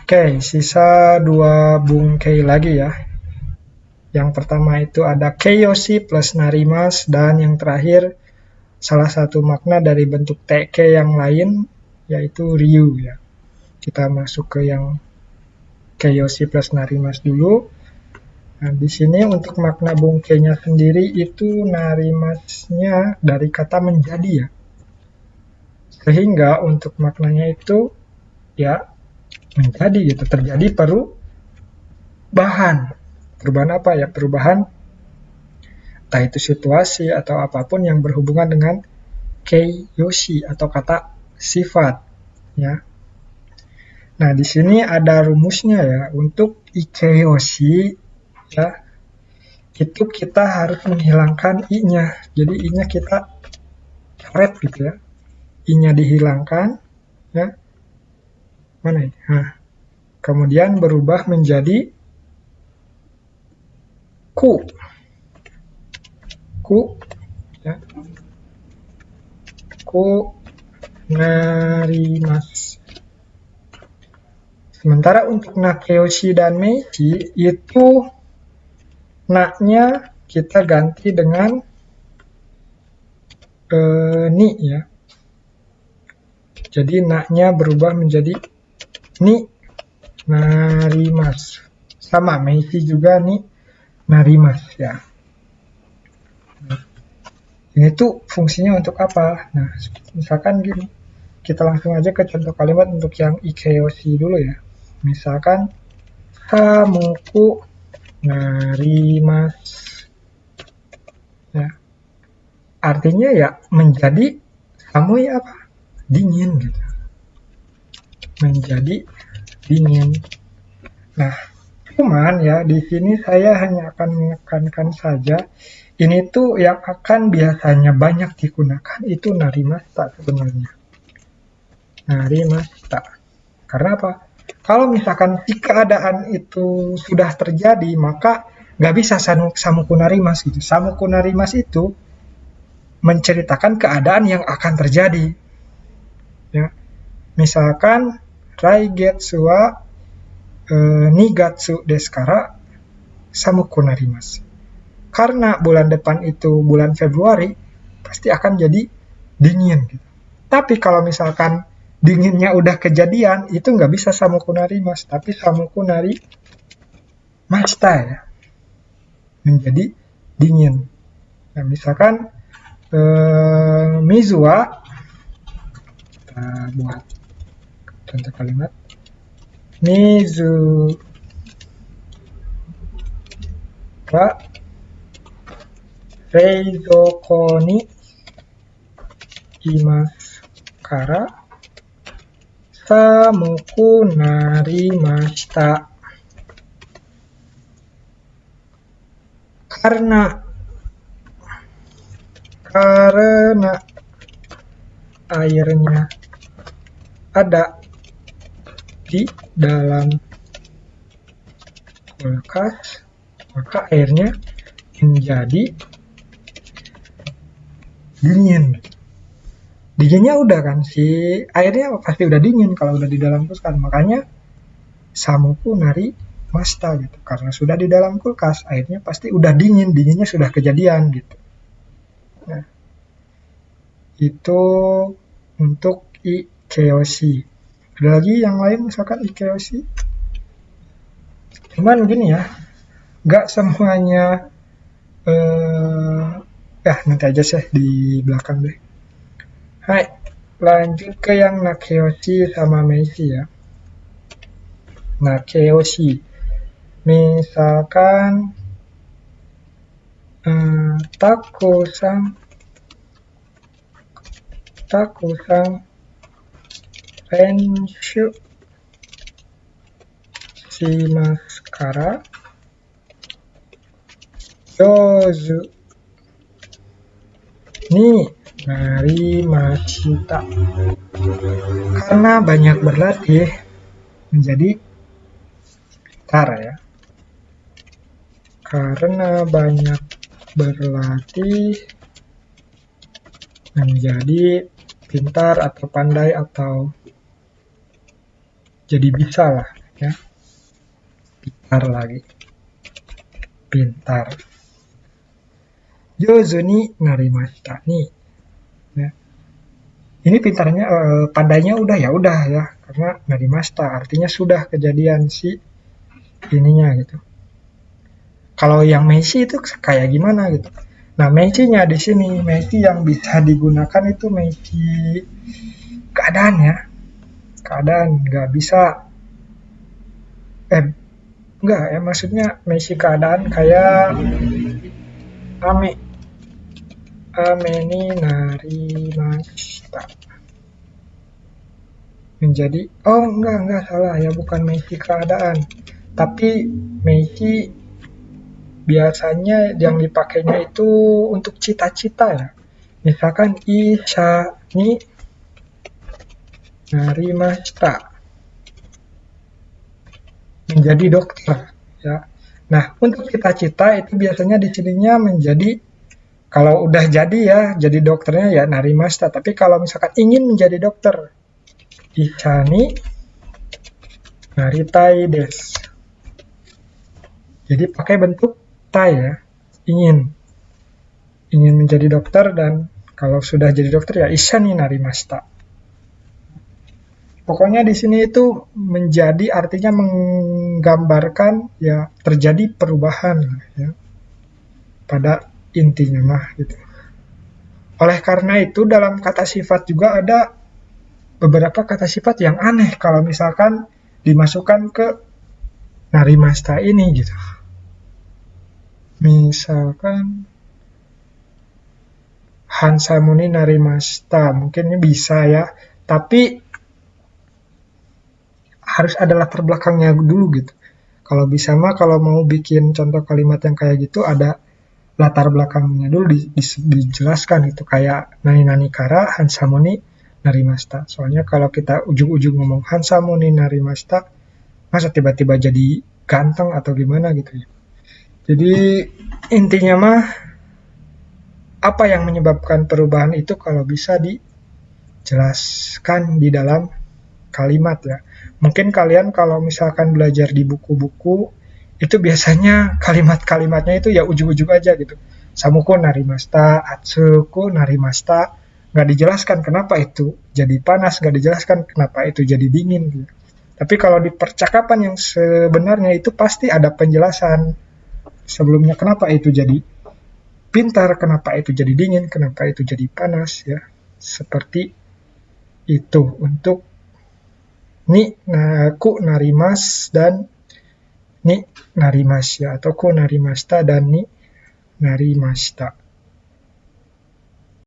Oke, sisa 2 bungkai lagi ya. Yang pertama itu ada Keiyoshi plus Narimas, dan yang terakhir salah satu makna dari bentuk TK yang lain yaitu Ryu ya. Kita masuk ke yang Keiyoshi plus Narimas dulu. Nah, di sini untuk makna bungkainya sendiri itu Narimasnya dari kata menjadi ya. Sehingga untuk maknanya itu ya menjadi gitu, terjadi perubahan. Perubahan apa ya? Perubahan entah itu situasi atau apapun yang berhubungan dengan keiyoshi atau kata sifat ya. Nah, di sini ada rumusnya ya. Untuk ikeyoshi ya, itu kita harus menghilangkan i-nya. Jadi i-nya kita coret gitu ya. I-nya dihilangkan ya. Mana ya? Nah, kemudian berubah menjadi ku. Ku ya. Ku narimasu. Sementara untuk nakeyoshi dan meishi itu na-nya kita ganti dengan ni ya. Jadi na-nya berubah menjadi ni narimasu. Sama meishi juga ni narimasu ya. Ini tuh fungsinya untuk apa? Nah, misalkan gini. Kita langsung aja ke contoh kalimat untuk yang ikeyoshi dulu ya. Misalkan samuku narimasu. Ya. Artinya ya menjadi samui apa? Dingin gitu. Menjadi dingin. Nah, cuman ya di sini saya hanya akan menekankan saja ini tuh yang akan biasanya banyak digunakan itu narimashita sebenarnya. Narimashita. Karena apa? Kalau misalkan si keadaan itu sudah terjadi, maka nggak bisa samuku narimas gitu. Samuku narimas itu menceritakan keadaan yang akan terjadi. Ya. Misalkan Raigetsu wa Nigatsu desu kara samuku narimasu. Karena bulan depan itu bulan Februari, pasti akan jadi dingin. Gitu. Tapi kalau misalkan dinginnya udah kejadian, itu nggak bisa samuku narimasu, tapi samuku narimashita ya. Menjadi dingin. Nah, misalkan Mizuwa, kita buat contoh kalimat. Mizuwa reizouko ni imasu kara samuku narimashita. Karena airnya ada di dalam kulkas, maka airnya menjadi dingin. Dinginnya udah kan, si airnya pasti udah dingin kalau udah di dalam kulkas. Makanya samuku narimashita gitu. Karena sudah di dalam kulkas, airnya pasti udah dingin, dinginnya sudah kejadian gitu. Nah, itu untuk ikeyoshi. Ada lagi yang lain misalkan ikeyoshi. Cuman gini ya, nggak semuanya nanti aja sih di belakang deh. Hai, lanjut ke yang nakeyoshi sama meishi ya. Nakeyoshi. Misalkan Taku-san renshu shimasu kara jouzu ni narimashita. Karena banyak berlatih menjadi pintar ya. Karena banyak berlatih menjadi pintar atau pandai atau jadi bisa lah ya. Pintar lagi. Pintar. Jozu ni narimashita nih. Ya. Ini pintarnya pandainya udah ya karena narimashita artinya sudah kejadian si ininya gitu. Kalau yang Messi itu kayak gimana gitu. Nah, Messi-nya di sini, Messi yang bisa digunakan itu Messi keadaan ya. Keadaan nggak bisa enggak ya, maksudnya Messi keadaan kayak Ame Ame ni narimashita. Menjadi enggak salah ya, bukan Messi keadaan. Tapi Messi biasanya yang dipakainya itu untuk cita-cita ya. Misalkan Isha ni narimashita. Menjadi dokter ya. Nah, untuk cita-cita itu biasanya di sininya menjadi kalau udah jadi ya, jadi dokternya ya narimashita. Tapi kalau misalkan ingin menjadi dokter, Isha ni naritai desu. Jadi pakai bentuk tai ya, ingin menjadi dokter, dan kalau sudah jadi dokter ya Isha ni narimashita. Pokoknya di sini itu menjadi artinya menggambarkan ya terjadi perubahan ya pada intinya mah gitu. Oleh karena itu dalam kata sifat juga ada beberapa kata sifat yang aneh kalau misalkan dimasukkan ke narimashita ini gitu. Misalkan Hansamuni narimashita, mungkin ini bisa ya, tapi harus ada latar belakangnya dulu gitu. Kalau bisa mah kalau mau bikin contoh kalimat yang kayak gitu ada latar belakangnya dulu dijelaskan gitu, kayak nani kara hansamuni narimashita. Soalnya kalau kita ujung-ujung ngomong hansamuni narimashita, masa tiba-tiba jadi ganteng atau gimana gitu ya. Jadi intinya mah apa yang menyebabkan perubahan itu kalau bisa dijelaskan di dalam kalimat ya. Mungkin kalian kalau misalkan belajar di buku-buku itu biasanya kalimat-kalimatnya itu ya ujung-ujung aja gitu. Samuko narimashita, atsuko narimashita, nggak dijelaskan kenapa itu jadi panas, nggak dijelaskan kenapa itu jadi dingin gitu. Tapi kalau di percakapan yang sebenarnya itu pasti ada penjelasan sebelumnya kenapa itu jadi pintar, kenapa itu jadi dingin, kenapa itu jadi panas ya. Seperti itu untuk ni ku narimas dan ni narimas ya, atau ku narimashita dan ni narimashita.